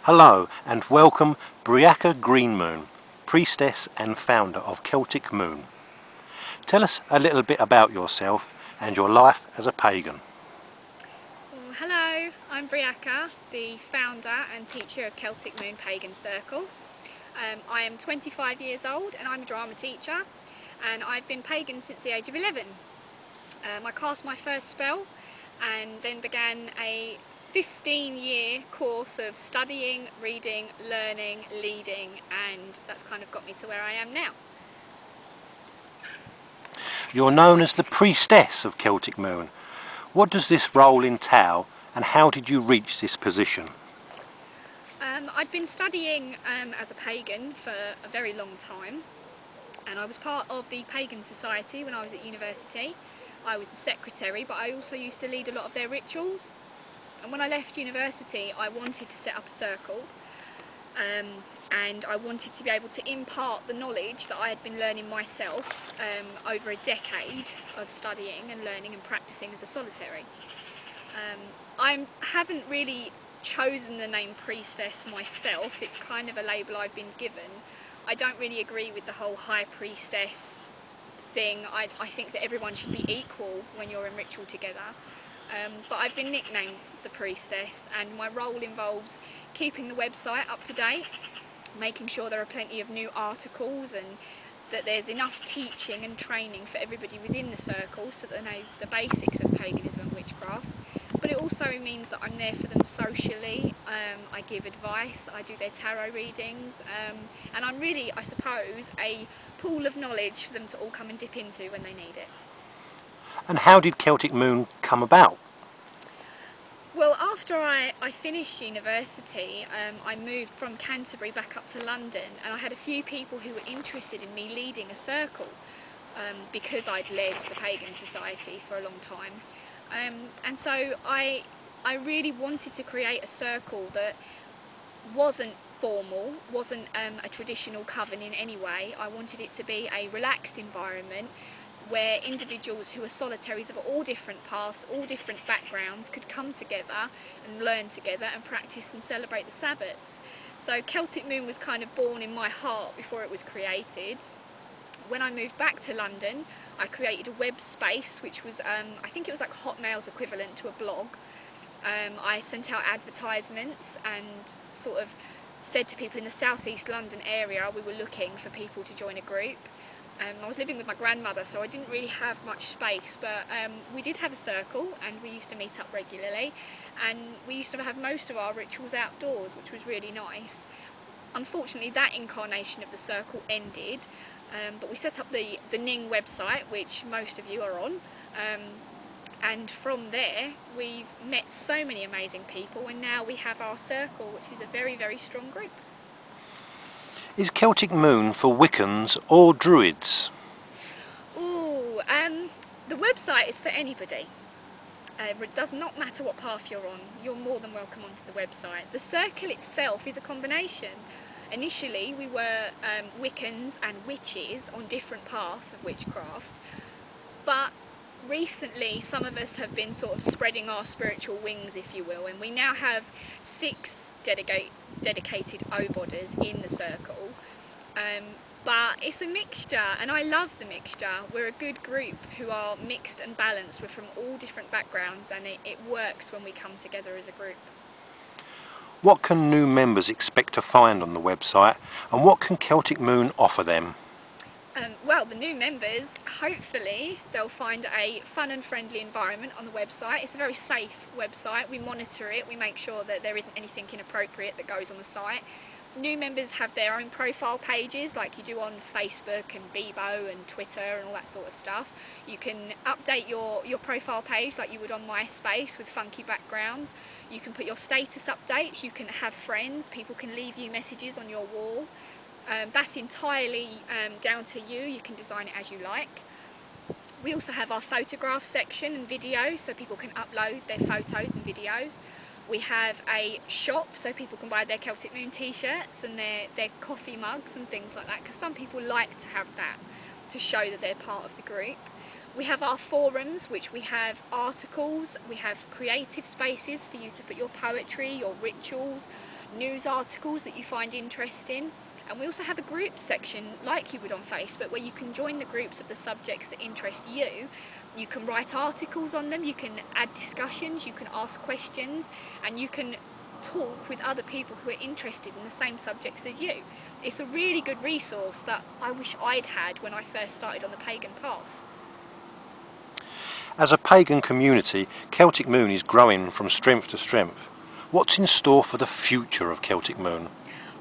Hello and welcome Breaca Greenmoon, Priestess and founder of Celtic Moon. Tell us a little bit about yourself and your life as a pagan. Well, hello, I'm Breaca, the founder and teacher of Celtic Moon Pagan Circle. I am 25 years old and I'm a drama teacher, and I've been pagan since the age of 11. I cast my first spell and then began a 15-year course of studying, reading, learning, leading, and that's kind of got me to where I am now. You're known as the Priestess of Celtic Moon. What does this role entail and how did you reach this position? I'd been studying as a pagan for a very long time, and I was part of the Pagan Society when I was at university. I was the secretary, but I also used to lead a lot of their rituals. And when I left university, I wanted to set up a circle, and I wanted to be able to impart the knowledge that I had been learning myself over a decade of studying and learning and practicing as a solitary. I haven't really chosen the name Priestess myself. It's kind of a label I've been given. I don't really agree with the whole High Priestess thing. I think that everyone should be equal when you're in ritual together. But I've been nicknamed the Priestess, and my role involves keeping the website up to date, making sure there are plenty of new articles and that there's enough teaching and training for everybody within the circle so that they know the basics of paganism and witchcraft. But it also means that I'm there for them socially. I give advice, I do their tarot readings, and I'm really, I suppose, a pool of knowledge for them to all come and dip into when they need it. And how did Celtic Moon come about? Well, after I finished university, I moved from Canterbury back up to London, and I had a few people who were interested in me leading a circle because I'd led the Pagan Society for a long time. And so I really wanted to create a circle that wasn't formal, wasn't a traditional coven in any way. I wanted it to be a relaxed environment where individuals who are solitaries of all different paths, all different backgrounds, could come together and learn together and practice and celebrate the Sabbats. So Celtic Moon was kind of born in my heart before it was created. When I moved back to London, I created a web space, which was, I think it was like Hotmail's equivalent to a blog. I sent out advertisements and sort of said to people in the southeast London area we were looking for people to join a group. I was living with my grandmother, so I didn't really have much space, but we did have a circle and we used to meet up regularly, and we used to have most of our rituals outdoors, which was really nice. Unfortunately, that incarnation of the circle ended, but we set up the Ning website, which most of you are on, and from there we've met so many amazing people, and now we have our circle, which is a very, very strong group. Is Celtic Moon for Wiccans or Druids? Ooh, the website is for anybody. It does not matter what path you're on, you're more than welcome onto the website. The circle itself is a combination. Initially we were Wiccans and witches on different paths of witchcraft, but recently some of us have been sort of spreading our spiritual wings, if you will, and we now have 6 dedicated oboders in the circle. But it's a mixture, and I love the mixture. We're a good group who are mixed and balanced. We're from all different backgrounds, and it works when we come together as a group. What can new members expect to find on the website, and what can Celtic Moon offer them? Well, the new members, hopefully they'll find a fun and friendly environment on the website. It's a very safe website. We monitor it, we make sure that there isn't anything inappropriate that goes on the site. New members have their own profile pages like you do on Facebook and Bebo and Twitter and all that sort of stuff. You can update your profile page like you would on MySpace with funky backgrounds. You can put your status updates, you can have friends, people can leave you messages on your wall. That's entirely down to you. You can design it as you like. We also have our photograph section and videos, so people can upload their photos and videos. We have a shop, so people can buy their Celtic Moon t-shirts and their coffee mugs and things like that, because some people like to have that to show that they're part of the group. We have our forums, which we have articles, we have creative spaces for you to put your poetry, your rituals, news articles that you find interesting. And we also have a group section like you would on Facebook where you can join the groups of the subjects that interest you. You can write articles on them, you can add discussions, you can ask questions, and you can talk with other people who are interested in the same subjects as you. It's a really good resource that I wish I'd had when I first started on the pagan path. As a pagan community, Celtic Moon is growing from strength to strength. What's in store for the future of Celtic Moon?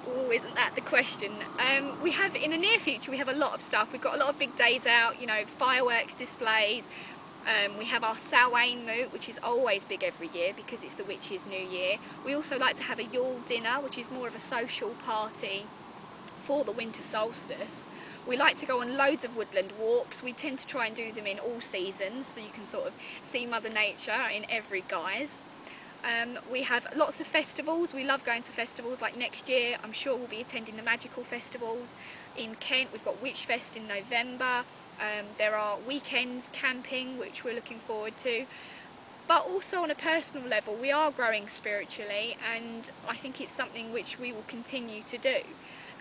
Oh, isn't that the question? We have, in the near future, we have a lot of stuff. We've got a lot of big days out, you know, fireworks displays. We have our Samhain moot, which is always big every year because it's the witches' new year. We also like to have a Yule dinner, which is more of a social party for the winter solstice. We like to go on loads of woodland walks. We tend to try and do them in all seasons, so you can sort of see Mother Nature in every guise. We have lots of festivals. We love going to festivals. Like next year, I'm sure we'll be attending the magical festivals in Kent. We've got Witchfest in November. There are weekends camping, which we're looking forward to. But also on a personal level, we are growing spiritually, and I think it's something which we will continue to do.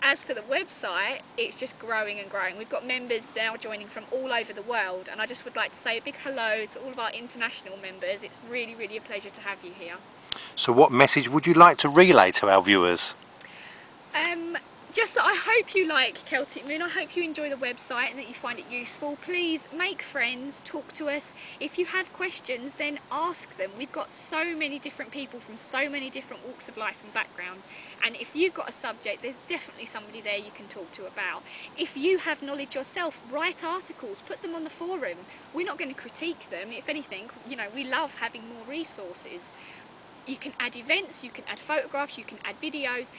As for the website, it's just growing and growing. We've got members now joining from all over the world, and I just would like to say a big hello to all of our international members. It's really, really a pleasure to have you here. So what message would you like to relay to our viewers? Just that I hope you like Celtic Moon. I hope you enjoy the website and that you find it useful. Please make friends, talk to us. If you have questions, then ask them. We've got so many different people from so many different walks of life and backgrounds, and if you've got a subject, there's definitely somebody there you can talk to about. If you have knowledge yourself, write articles, put them on the forum. We're not going to critique them. If anything, you know, we love having more resources. You can add events, you can add photographs, you can add videos.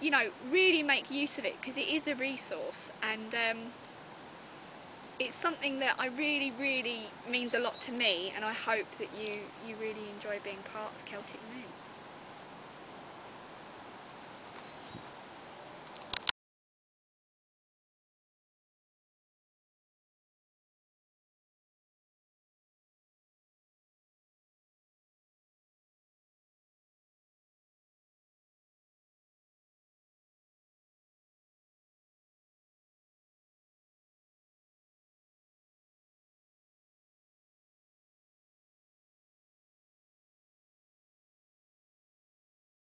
You know, really make use of it because it is a resource, and it's something that I really, really means a lot to me, and I hope that you really enjoy being part of Celtic Moon.